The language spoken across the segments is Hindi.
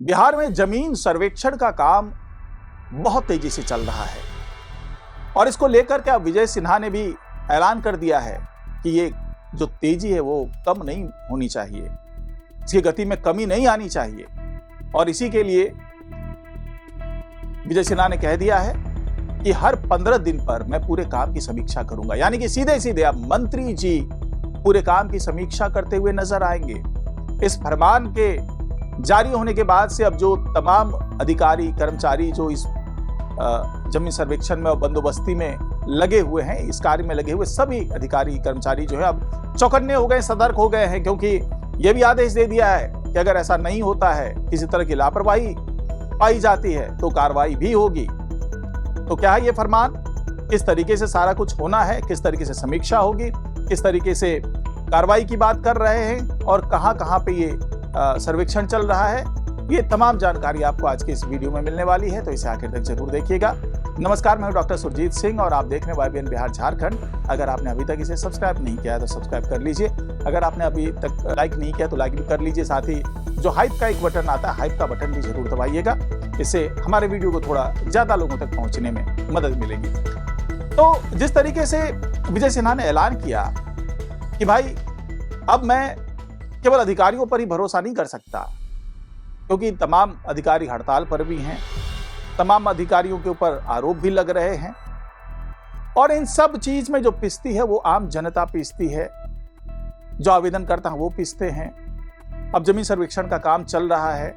बिहार में जमीन सर्वेक्षण का काम बहुत तेजी से चल रहा है और इसको लेकर के अब विजय सिन्हा ने भी ऐलान कर दिया है कि ये जो तेजी है वो कम नहीं होनी चाहिए, इसकी गति में कमी नहीं आनी चाहिए। और इसी के लिए विजय सिन्हा ने कह दिया है कि हर 15 दिन पर मैं पूरे काम की समीक्षा करूंगा, यानी कि सीधे सीधे अब मंत्री जी पूरे काम की समीक्षा करते हुए नजर आएंगे। इस फरमान के जारी होने के बाद से अब जो तमाम अधिकारी कर्मचारी जो इस जमीन सर्वेक्षण में और बंदोबस्ती में लगे हुए हैं, इस कार्य में लगे हुए सभी अधिकारी कर्मचारी जो है अब चौकन्ने हो गए, सतर्क हो गए हैं, क्योंकि यह भी आदेश दे दिया है कि अगर ऐसा नहीं होता है, किसी तरह की लापरवाही पाई जाती है तो कार्रवाई भी होगी। तो क्या है ये फरमान, किस तरीके से सारा कुछ होना है, किस तरीके से समीक्षा होगी, किस तरीके से कार्रवाई की बात कर रहे हैं और कहां पे ये सर्वेक्षण चल रहा है, ये तमाम जानकारी आपको आज के इस वीडियो में मिलने वाली है, तो इसे आखिर तक जरूर देखिएगा। नमस्कार, मैं हूं डॉक्टर सुरजीत सिंह और आप देख रहे हैं YBN बिहार झारखंड। अगर आपने अभी तक इसे सब्सक्राइब नहीं किया है तो सब्सक्राइब कर लीजिए। अगर आपने अभी तक लाइक नहीं किया तो लाइक भी कर लीजिए। साथ ही जो हाइप का एक बटन आता है, हाइप का बटन भी जरूर दबाइएगा, इससे हमारे वीडियो को थोड़ा ज्यादा लोगों तक पहुंचने में मदद मिलेगी। तो जिस तरीके से विजय सिन्हा ने ऐलान किया कि भाई अब मैं केवल अधिकारियों पर ही भरोसा नहीं कर सकता, क्योंकि तमाम अधिकारी हड़ताल पर भी हैं, तमाम अधिकारियों के ऊपर आरोप भी लग रहे हैं और इन सब चीज में जो पिसती है वो आम जनता पिसती है, जो आवेदन करता है वो पिसते हैं। अब जमीन सर्वेक्षण का काम चल रहा है,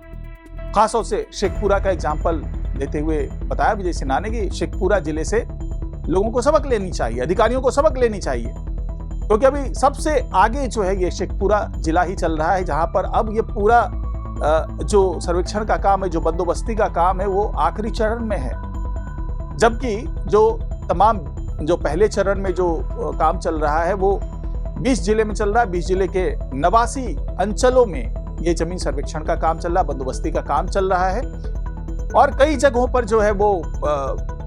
खासतौर से शेखपुरा का एग्जाम्पल देते हुए बताया विजय सिन्हा ने कि शेखपुरा जिले से लोगों को सबक लेनी चाहिए, अधिकारियों को सबक लेनी चाहिए, क्योंकि अभी सबसे आगे जो है ये शेखपुरा जिला ही चल रहा है, जहां पर अब ये पूरा जो सर्वेक्षण का काम है, जो बंदोबस्ती का काम है, वो आखिरी चरण में है। जबकि जो तमाम जो पहले चरण में जो काम चल रहा है वो 20 जिले में चल रहा है। 20 जिले के 89 अंचलों में ये जमीन सर्वेक्षण का काम चल रहा है, बंदोबस्ती का काम चल रहा है और कई जगहों पर जो है वो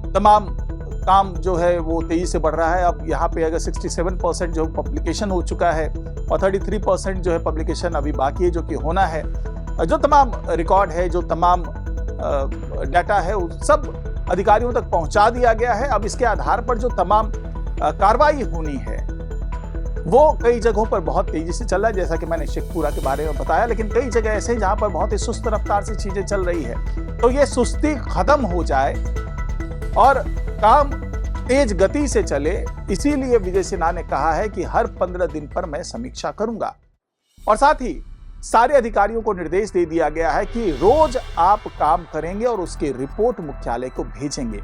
तमाम काम जो है वो तेजी से बढ़ रहा है। अब यहाँ पे अगर 67% जो पब्लिकेशन हो चुका है और 33% जो है पब्लिकेशन अभी बाकी है, जो कि होना है। जो तमाम रिकॉर्ड है, जो तमाम डाटा है, वो सब अधिकारियों तक पहुंचा दिया गया है। अब इसके आधार पर जो तमाम कार्रवाई होनी है वो कई जगहों पर बहुत तेजी से चल रहा है, जैसा कि मैंने शेखपुरा के बारे में बताया, लेकिन कई जगह ऐसे जहां पर बहुत ही सुस्त रफ्तार से चीजें चल रही है। तो ये सुस्ती खत्म हो जाए और काम तेज गति से चले, इसीलिए विजय सिन्हा ने कहा है कि हर 15 दिन पर मैं समीक्षा करूंगा। और साथ ही सारे अधिकारियों को निर्देश दे दिया गया है कि रोज आप काम करेंगे और उसकी रिपोर्ट मुख्यालय को भेजेंगे,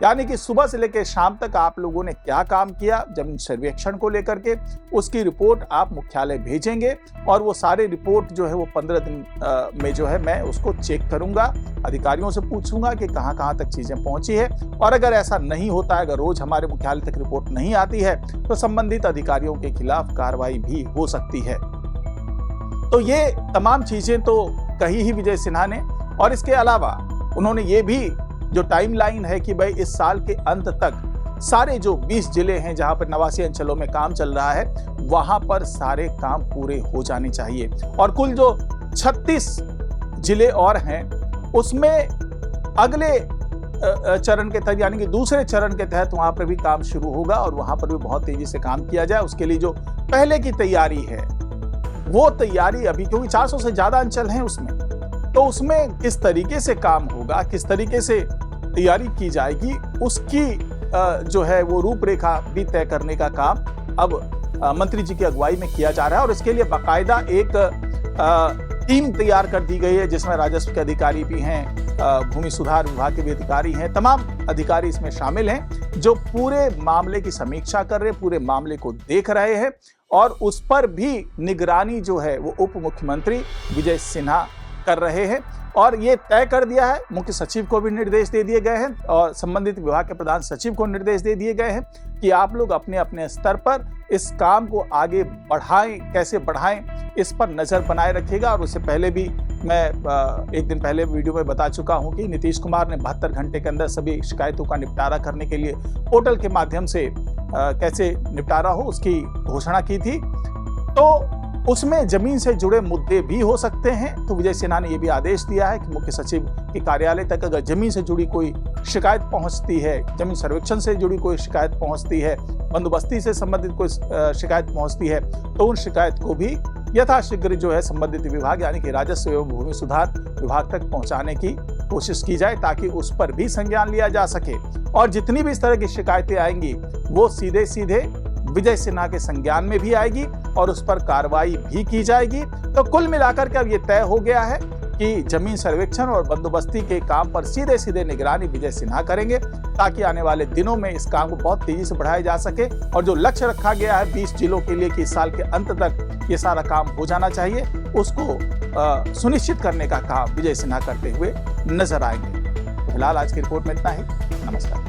यानी कि सुबह से लेकर शाम तक आप लोगों ने क्या काम किया जमीन सर्वेक्षण को लेकर के, उसकी रिपोर्ट आप मुख्यालय भेजेंगे और वो सारे रिपोर्ट जो है वो 15 दिन में जो है मैं उसको चेक करूंगा, अधिकारियों से पूछूंगा कि कहां कहां तक चीजें पहुंची है। और अगर ऐसा नहीं होता है, अगर रोज हमारे मुख्यालय तक रिपोर्ट नहीं आती है, तो संबंधित अधिकारियों के खिलाफ कार्रवाई भी हो सकती है। तो ये तमाम चीजें तो कही ही विजय सिन्हा ने, और इसके अलावा उन्होंने ये भी जो टाइमलाइन है कि भाई इस साल के अंत तक सारे जो 20 जिले हैं जहां पर 89 अंचलों में काम चल रहा है, वहां पर सारे काम पूरे हो जाने चाहिए। और कुल जो 36 जिले और हैं उसमें अगले चरण के तहत, यानी कि दूसरे चरण के तहत वहां पर भी काम शुरू होगा और वहां पर भी बहुत तेजी से काम किया जाए। उसके लिए जो पहले की तैयारी है वो तैयारी अभी, क्योंकि 400 से ज्यादा अंचल हैं उसमें, तो उसमें किस तरीके से काम होगा, किस तरीके से तैयारी की जाएगी, उसकी जो है वो रूपरेखा भी तय करने का काम अब मंत्री जी की अगुवाई में किया जा रहा है। और इसके लिए बाकायदा एक टीम तैयार कर दी गई है, जिसमें राजस्व के अधिकारी भी हैं, भूमि सुधार विभाग के भी अधिकारी हैं, तमाम अधिकारी इसमें शामिल हैं, जो पूरे मामले की समीक्षा कर रहे हैं, पूरे मामले को देख रहे हैं और उस पर भी निगरानी जो है वो उप मुख्यमंत्री विजय सिन्हा कर रहे हैं। और ये तय कर दिया है, मुख्य सचिव को भी निर्देश दे दिए गए हैं और संबंधित विभाग के प्रधान सचिव को निर्देश दे दिए गए हैं कि आप लोग अपने अपने स्तर पर इस काम को आगे बढ़ाएं, कैसे बढ़ाएं, इस पर नजर बनाए रखिएगा। और उससे पहले भी मैं एक दिन पहले वीडियो में बता चुका हूं कि नीतीश कुमार ने 72 घंटे के अंदर सभी शिकायतों का निपटारा करने के लिए पोर्टल के माध्यम से कैसे निपटारा हो उसकी घोषणा की थी। तो उसमें जमीन से जुड़े मुद्दे भी हो सकते हैं। तो विजय सिन्हा ने यह भी आदेश दिया है कि मुख्य सचिव के कार्यालय तक अगर जमीन से जुड़ी कोई शिकायत पहुंचती है, जमीन सर्वेक्षण से जुड़ी कोई शिकायत पहुंचती है, बंदोबस्ती से संबंधित कोई शिकायत पहुंचती है, तो उन शिकायत को भी यथाशीघ्र जो है संबंधित विभाग यानी कि राजस्व एवं भूमि सुधार विभाग तक पहुंचाने की कोशिश की जाए, ताकि उस पर भी संज्ञान लिया जा सके। और जितनी भी इस तरह की शिकायतें आएंगी वो सीधे सीधे विजय सिन्हा के संज्ञान में भी आएगी और उस पर कार्रवाई भी की जाएगी। तो कुल मिलाकर के अब ये तय हो गया है कि जमीन सर्वेक्षण और बंदोबस्ती के काम पर सीधे सीधे निगरानी विजय सिन्हा करेंगे, ताकि आने वाले दिनों में इस काम को बहुत तेजी से बढ़ाया जा सके। और जो लक्ष्य रखा गया है 20 जिलों के लिए कि इस साल के अंत तक ये सारा काम हो जाना चाहिए, उसको सुनिश्चित करने का काम विजय सिन्हा करते हुए नजर आएंगे। फिलहाल आज की रिपोर्ट में इतना ही। नमस्कार।